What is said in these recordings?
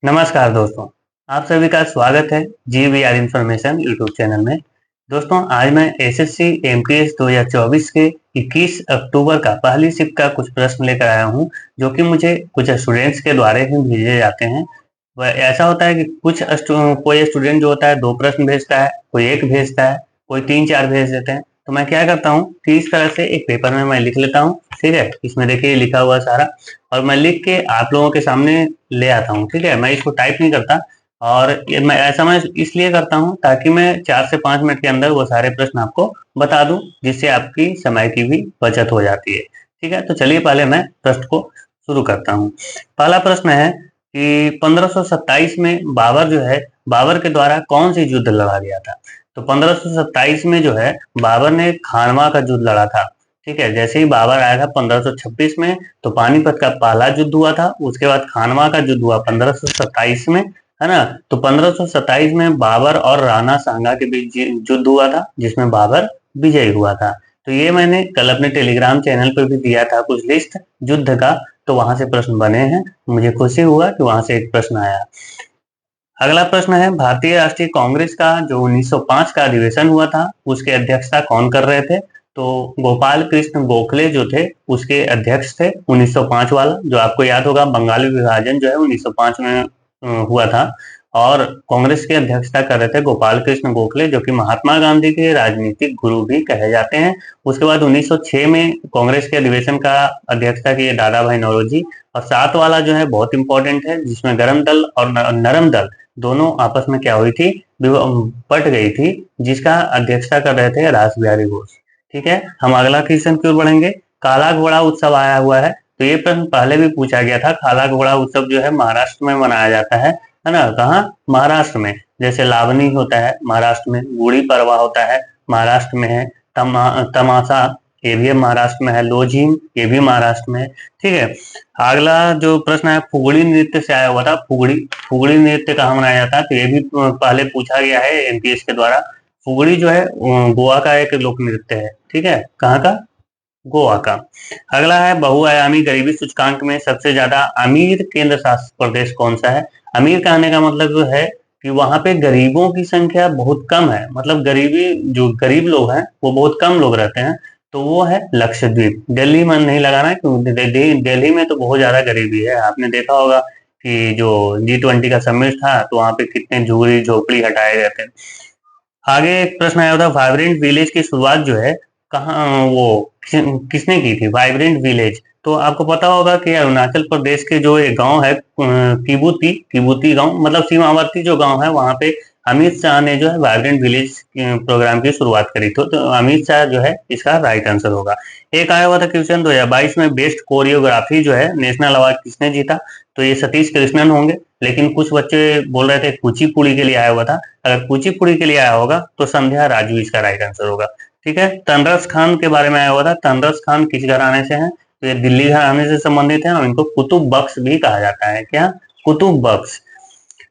नमस्कार दोस्तों, आप सभी का स्वागत है GVR इन्फॉर्मेशन यूट्यूब चैनल में। दोस्तों, आज मैं एसएससी एमटीएस 2024 के 21 अक्टूबर का पहली शिफ्ट का कुछ प्रश्न लेकर आया हूं, जो कि मुझे कुछ स्टूडेंट्स के द्वारा ही भेजे जाते हैं। वह ऐसा होता है कि कोई स्टूडेंट जो होता है 2 प्रश्न भेजता है, कोई 1 भेजता है, कोई 3-4 भेज देते हैं। तो मैं क्या करता हूँ कि इस तरह से एक पेपर में मैं लिख लेता हूँ, ठीक है? इसमें देखिए लिखा हुआ सारा, और मैं लिख के आप लोगों के सामने ले आता हूँ, ठीक है? मैं इसको टाइप नहीं करता, और ये मैं इसलिए करता हूँ ताकि मैं 4 से 5 मिनट के अंदर वो सारे प्रश्न आपको बता दूं, जिससे आपकी समय की भी बचत हो जाती है, ठीक है? तो चलिए पहले मैं प्रश्न को शुरू करता हूँ। पहला प्रश्न है कि 1527 में बाबर के द्वारा कौन सी युद्ध लड़ा गया था? तो 1527 में जो है बाबर ने खानवा का युद्ध लड़ा था, ठीक है? जैसे ही बाबर आया था 1526 में, तो पानीपत का पहला युद्ध हुआ था। उसके बाद खानवा का युद्ध हुआ 1527 में, है ना? तो 1527 में बाबर और राणा सांगा के बीच युद्ध हुआ था, जिसमें बाबर विजयी हुआ था। तो ये मैंने कल अपने टेलीग्राम चैनल पर भी दिया था कुछ लिस्ट युद्ध का, तो वहां से प्रश्न बने हैं। मुझे खुशी हुआ कि वहां से एक प्रश्न आया। अगला प्रश्न है, भारतीय राष्ट्रीय कांग्रेस का जो 1905 का अधिवेशन हुआ था, उसके अध्यक्षता कौन कर रहे थे? तो गोपाल कृष्ण गोखले जो थे, उसके अध्यक्ष थे 1905 वाला, जो आपको याद होगा बंगाली विभाजन जो है 1905 में हुआ था। और कांग्रेस की अध्यक्षता कर रहे थे गोपाल कृष्ण गोखले, जो कि महात्मा गांधी के राजनीतिक गुरु भी कहे जाते हैं। उसके बाद 1906 में कांग्रेस के अधिवेशन का अध्यक्षता किए दादा भाई नौरोजी। और 7 वाला जो है बहुत इंपॉर्टेंट है, जिसमें गरम दल और नरम दल दोनों आपस में क्या हुई थी, पट गई थी, जिसका अध्यक्षता कर रहे थे रास बिहारी घोष। ठीक है, हम अगला क्वेश्चन की ओर बढ़ेंगे। काला घोड़ा उत्सव आया हुआ है, तो ये प्रश्न पहले भी पूछा गया था। काला घोड़ा उत्सव जो है महाराष्ट्र में मनाया जाता है ना? कहाँ? महाराष्ट्र में। जैसे लावनी होता है महाराष्ट्र में, गुड़ी पड़वा होता है महाराष्ट्र में है, तमाशा ये भी महाराष्ट्र में है, लोझीम ये भी महाराष्ट्र में है। ठीक है, अगला जो प्रश्न है फुगड़ी नृत्य से आया हुआ था। फुगड़ी फुगड़ी नृत्य कहाँ मनाया जाता है? तो ये भी पहले पूछा गया है एमपीएस के द्वारा। फुगड़ी जो है गोवा का एक लोक नृत्य है, ठीक है? कहाँ का? गोवा का। अगला है, बहुआयामी गरीबी सूचकांक में सबसे ज्यादा अमीर केंद्र शासित प्रदेश कौन सा है? अमीर कहने का मतलब जो है कि वहां पे गरीबों की संख्या बहुत कम है, मतलब गरीबी जो गरीब लोग हैं वो बहुत कम लोग रहते हैं, तो वो है लक्षद्वीप। दिल्ली में नहीं लगाना है, क्योंकि दिल्ली में तो बहुत ज्यादा गरीबी है। आपने देखा होगा कि जो G20 का समिट था, तो वहां पे कितने झुग्गी झोपड़ी हटाए गए थे। आगे एक प्रश्न आया था, वाइब्रेंट विलेज की शुरुआत जो है कहाँ, किसने की थी? वाइब्रेंट विलेज तो आपको पता होगा कि अरुणाचल प्रदेश के जो एक गांव है किबुती किबुती गांव, मतलब सीमावर्ती जो गांव है, वहां पे अमित शाह ने जो है वाइब्रेंट विलेज प्रोग्राम की शुरुआत करी थी। तो अमित शाह जो है इसका राइट आंसर होगा। एक आया हुआ था क्वेश्चन 2022 में, बेस्ट कोरियोग्राफी जो है नेशनल अवार्ड किसने जीता? तो ये सतीश कृष्णन होंगे, लेकिन कुछ बच्चे बोल रहे थे कुचिपुड़ी के लिए आया हुआ था। अगर कुचिपुड़ी के लिए आया होगा तो संध्या राजू इसका राइट आंसर होगा। ठीक है, तनरस खान के बारे में आया हुआ था। तनरस खान किस घराने से हैं? तो ये दिल्ली घराने से संबंधित है, और इनको कुतुब बख्श भी कहा जाता है। क्या? कुतुब बख्श।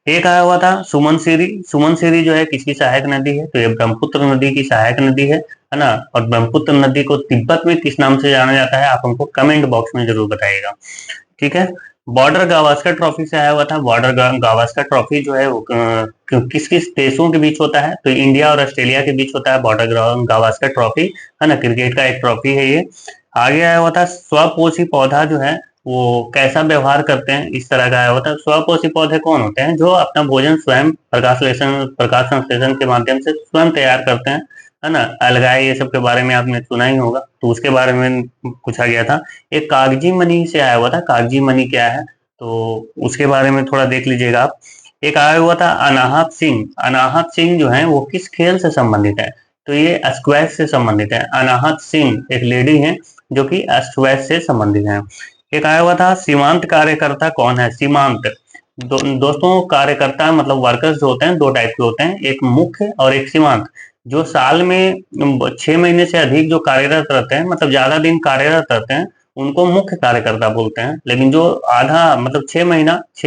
एक आया हुआ था सुमन सीरी। सुमन सीरी जो है किसकी सहायक नदी है? तो ये ब्रह्मपुत्र नदी की सहायक नदी है ना? और ब्रह्मपुत्र नदी को तिब्बत में किस नाम से जाना जाता है? आप हमको कमेंट बॉक्स में जरूर बताइएगा। ठीक है, बॉर्डर गावस्कर ट्रॉफी से आया हुआ था। बॉर्डर गावस्कर ट्रॉफी जो है वो किस किस देशों के बीच होता है? तो इंडिया और ऑस्ट्रेलिया के बीच होता है बॉर्डर गावस्कर ट्रॉफी, है ना? क्रिकेट का एक ट्रॉफी है ये। आगे आया हुआ था, स्वपोषी पौधा जो है वो कैसा व्यवहार करते हैं? इस तरह का आया हुआ था। स्वपोषी पौधे कौन होते हैं? जो अपना भोजन स्वयं प्रकाश संश्लेषण के माध्यम से स्वयं तैयार करते हैं, है ना? अलगाए ये सब के बारे में आपने सुना ही होगा, तो उसके बारे में पूछा गया था। एक कागजी मनी से आया हुआ था। कागजी मनी क्या है? तो उसके बारे में थोड़ा देख लीजिएगा आप। एक आया हुआ था अनाहत सिंह। अनाहत सिंह जो है वो किस खेल से संबंधित है? तो ये स्क्वैश से संबंधित है। अनाहत सिंह एक लेडी है जो कि स्क्वैश से संबंधित है। एक आया हुआ था, सीमांत कार्यकर्ता कौन है? सीमांत दोस्तों, कार्यकर्ता मतलब वर्कर्स जो होते हैं, 2 टाइप के होते हैं, एक मुख्य और एक सीमांत। जो साल में 6 महीने से अधिक जो कार्यरत रहते हैं, मतलब ज्यादा दिन कार्यरत रहते हैं, उनको मुख्य कार्यकर्ता बोलते हैं। लेकिन जो आधा मतलब 6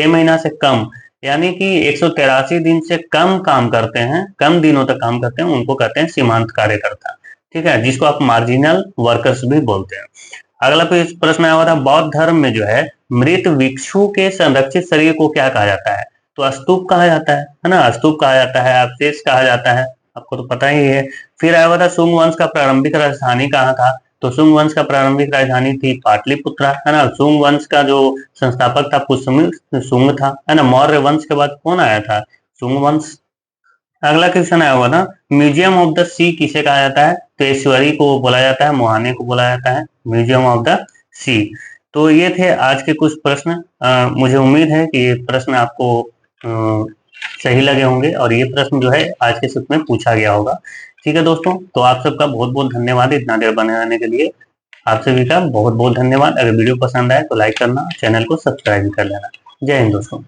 महीना से कम, यानी कि 183 दिन से कम काम करते हैं, कम दिनों तक काम करते हैं, उनको कहते हैं सीमांत कार्यकर्ता। ठीक है, जिसको आप मार्जिनल वर्कर्स भी बोलते हैं। अगला प्रश्न आया हुआ था, बौद्ध धर्म में जो है मृत भिक्षु के संरक्षित शरीर को क्या कहा जाता है? तो स्तूप कहा जाता है ना, स्तूप कहा जाता है, अवशेष कहा जाता है, आपको तो पता ही है। फिर आया था शुंग वंश का प्रारंभिक राजधानी कहाँ था? तो शुंग वंश का प्रारंभिक राजधानी थी पाटलिपुत्रा, है ना। शुंग वंश का जो संस्थापक था पुष्यमित्र शुंग था, है ना। मौर्य वंश के बाद कौन आया था? शुंग वंश। अगला क्वेश्चन आया होगा ना, म्यूजियम ऑफ द सी किसे कहा जाता है? तो ऐश्वरी को बोला जाता है, मोहाने को बोला जाता है म्यूजियम ऑफ द सी। तो ये थे आज के कुछ प्रश्न। मुझे उम्मीद है कि ये प्रश्न आपको सही लगे होंगे और ये प्रश्न जो है आज के शिफ्ट में पूछा गया होगा। ठीक है दोस्तों, तो आप सबका बहुत बहुत धन्यवाद इतना देर बने रहने के लिए। आप सभी का बहुत बहुत धन्यवाद। अगर वीडियो पसंद आए तो लाइक करना, चैनल को सब्सक्राइब कर लेना। जय हिंद दोस्तों।